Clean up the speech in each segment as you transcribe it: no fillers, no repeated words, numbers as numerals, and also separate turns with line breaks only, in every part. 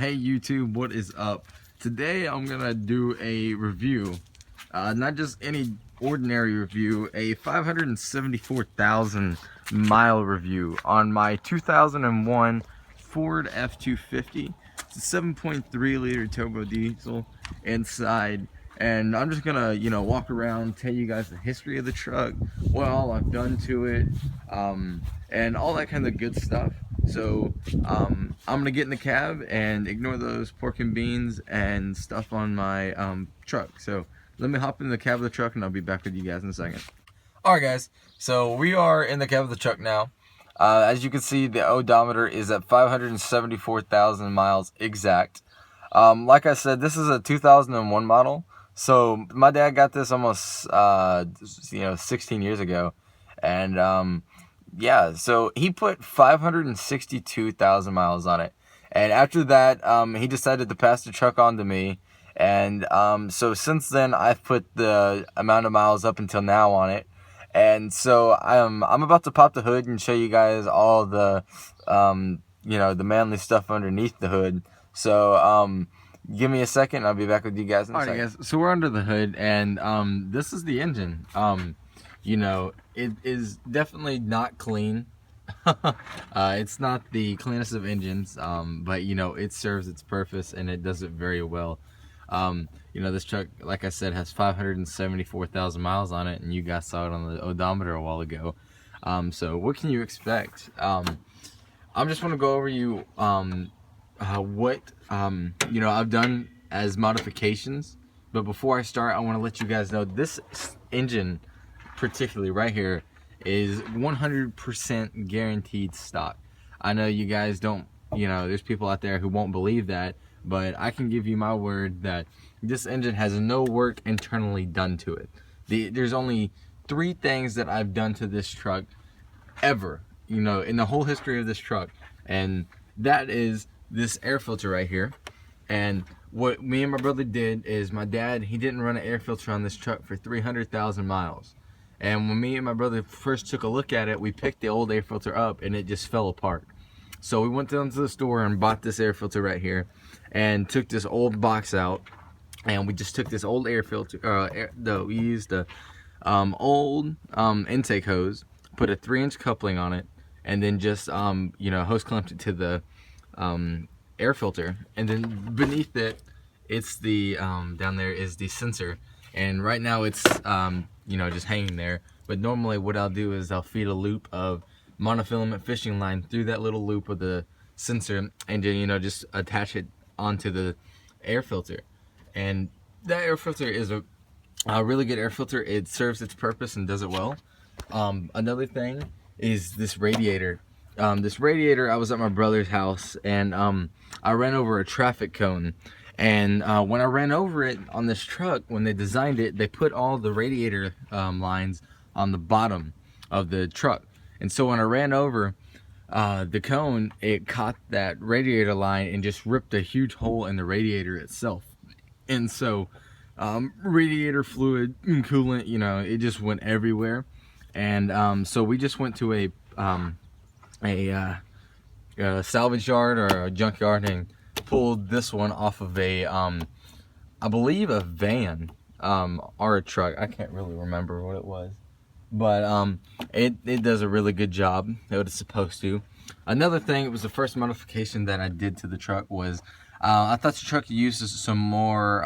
Hey YouTube, what is up? Today I'm gonna do a review, not just any ordinary review, a 574,000 mile review on my 2001 Ford F-250. It's a 7.3 liter turbo diesel inside, and I'm just gonna, walk around, tell you guys the history of the truck, what all I've done to it, and all that kind of good stuff. So I'm gonna get in the cab and ignore those pork and beans and stuff on my truck. So let me hop in the cab of the truck and I'll be back with you guys in a second. Alright guys, so we are in the cab of the truck now. As you can see, the odometer is at 574,000 miles exact. Like I said, this is a 2001 model. So my dad got this almost 16 years ago, and yeah, so he put 562,000 miles on it, and after that he decided to pass the truck on to me, and so since then I've put the amount of miles up until now on it. And so I'm about to pop the hood and show you guys all the the manly stuff underneath the hood. So give me a second, I'll be back with you guys in a second. Alright guys, so we're under the hood, and this is the engine. It is definitely not clean. It's not the cleanest of engines, but it serves its purpose and it does it very well. This truck, like I said, has 574,000 miles on it, and you guys saw it on the odometer a while ago. So what can you expect? I'm just want to go over you what I've done as modifications. But before I start, I want to let you guys know this engine, particularly right here, is 100% guaranteed stock. I know you guys don't, there's people out there who won't believe that, but I can give you my word that this engine has no work internally done to it. There's only 3 things that I've done to this truck ever, in the whole history of this truck, and that is this air filter right here. And what me and my brother did is, my dad, he didn't run an air filter on this truck for 300,000 miles. And when me and my brother first took a look at it, we picked the old air filter up and it just fell apart. So we went down to the store and bought this air filter right here, and took this old box out, and we just took this old air filter, we used the old intake hose, put a 3-inch coupling on it, and then just hose clamped it to the air filter, and then beneath it, it's the down there is the sensor, and right now it's just hanging there. But normally what I'll do is I'll feed a loop of monofilament fishing line through that little loop of the sensor, and then just attach it onto the air filter. And that air filter is a really good air filter. It serves its purpose and does it well. Another thing is this radiator. I was at my brother's house, and I ran over a traffic cone, and when I ran over it on this truck, when they designed it, they put all the radiator lines on the bottom of the truck. And so when I ran over the cone, it caught that radiator line and just ripped a huge hole in the radiator itself. And so radiator fluid and coolant, it just went everywhere. And so we just went to a salvage yard or a junkyard and pulled this one off of a I believe a van or a truck. I can't really remember what it was, but it does a really good job. What it's supposed to. Another thing, it was the first modification that I did to the truck, was I thought the truck uses some more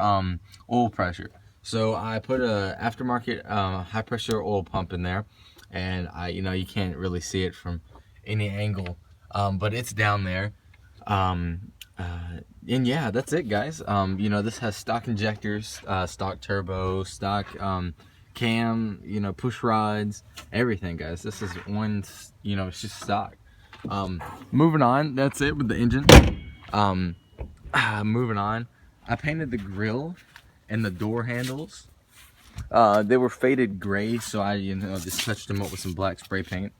oil pressure, so I put a aftermarket high pressure oil pump in there, and you can't really see it from any angle, but it's down there. And yeah, that's it guys. This has stock injectors, stock turbo, stock cam, push rods, everything guys. This is one, it's just stock. Moving on, that's it with the engine. Moving on, I painted the grill and the door handles. They were faded gray, so I just touched them up with some black spray paint.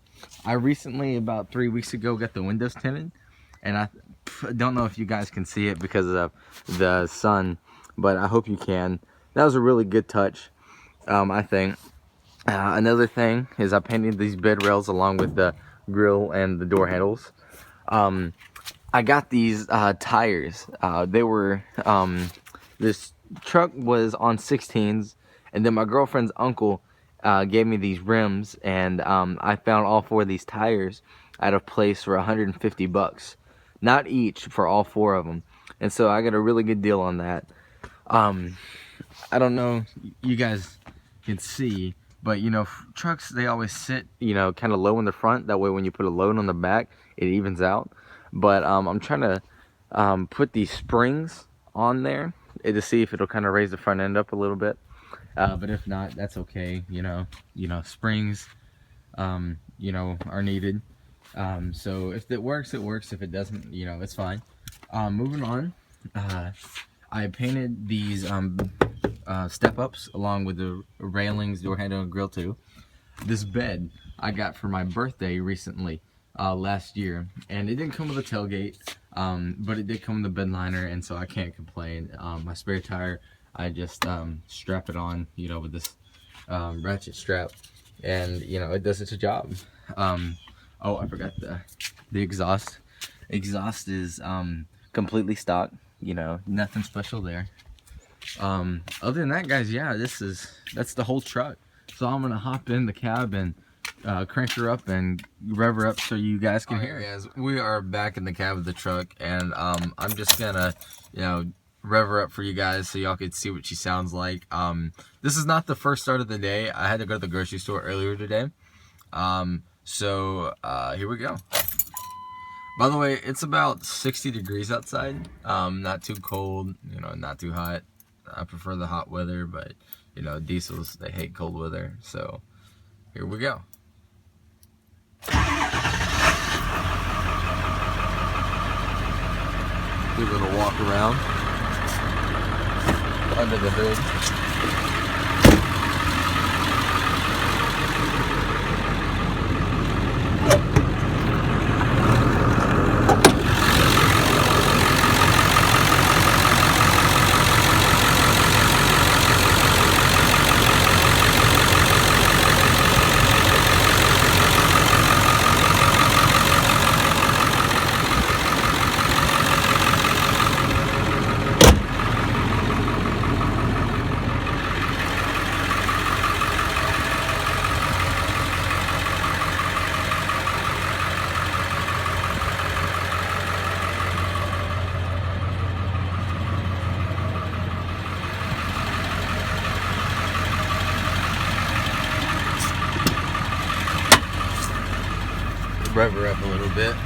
I recently, about 3 weeks ago, got the windows tinted, and I don't know if you guys can see it because of the sun, but I hope you can. That was a really good touch, I think. Another thing is I painted these bed rails along with the grill and the door handles. I got these tires. They were this truck was on 16s, and then my girlfriend's uncle gave me these rims, and I found all four of these tires at a place for 150 bucks, not each, for all four of them. And so I got a really good deal on that. I don't know, you guys can see, but you know, trucks, they always sit, you know, kind of low in the front. That way when you put a load on the back, it evens out. But I'm trying to put these springs on there to see if it'll kind of raise the front end up a little bit. But if not, that's okay. You know, springs, you know, are needed. So if it works, it works. If it doesn't, you know, it's fine. Moving on, I painted these step-ups along with the railings, door handle, and grill too. This bed I got for my birthday recently, last year, and it didn't come with a tailgate, but it did come with a bed liner, and so I can't complain. My spare tire, I just strap it on, you know, with this ratchet strap, and you know, it does its job. Oh, I forgot the exhaust. Exhaust is completely stock, you know, nothing special there. Other than that, guys, yeah, that's the whole truck. So I'm gonna hop in the cab and crank her up and rev her up so you guys can hear. Guys, we are back in the cab of the truck, and I'm just gonna, you know, rev her up for you guys so y'all can see what she sounds like. This is not the first start of the day. I had to go to the grocery store earlier today. So here we go. By the way, it's about 60 degrees outside. Not too cold, you know, not too hot. I prefer the hot weather, but you know, diesels, they hate cold weather. So here we go. Do a little walk around under the hood. Rev her up a little bit.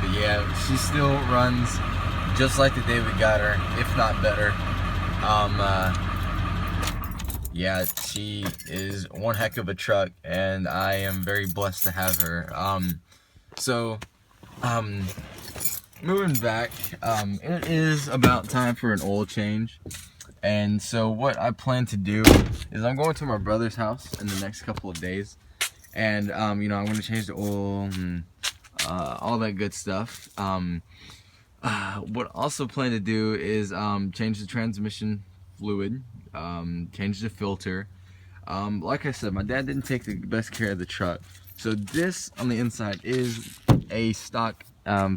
But yeah, she still runs just like the day we got her, if not better. Yeah, she is one heck of a truck, and I am very blessed to have her. Moving back, it is about time for an oil change. And so what I plan to do is I'm going to my brother's house in the next couple of days. And, you know, I'm going to change the oil and all that good stuff. What I also plan to do is change the transmission fluid, change the filter. Like I said, my dad didn't take the best care of the truck. So this on the inside is a stock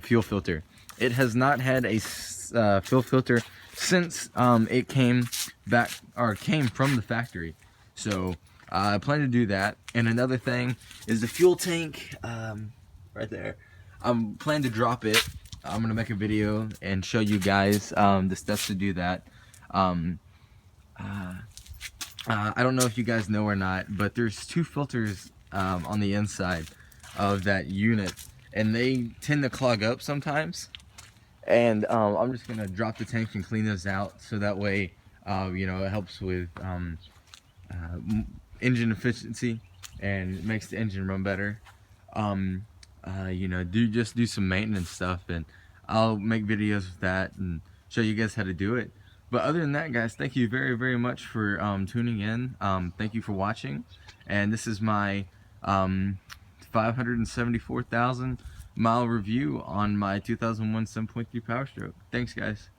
fuel filter. It has not had a fuel filter since it came back, or came from the factory. So I plan to do that. And another thing is the fuel tank, right there. I'm planning to drop it. I'm gonna make a video and show you guys the steps to do that. I don't know if you guys know or not, but there's two filters on the inside of that unit, and they tend to clog up sometimes. And I'm just gonna drop the tank and clean those out, so that way, you know, it helps with engine efficiency and makes the engine run better. You know, just do some maintenance stuff, and I'll make videos of that and show you guys how to do it. But other than that, guys, thank you very, very much for tuning in. Thank you for watching, and this is my 574,000 mile review on my 2001 7.3 Power Stroke. Thanks, guys.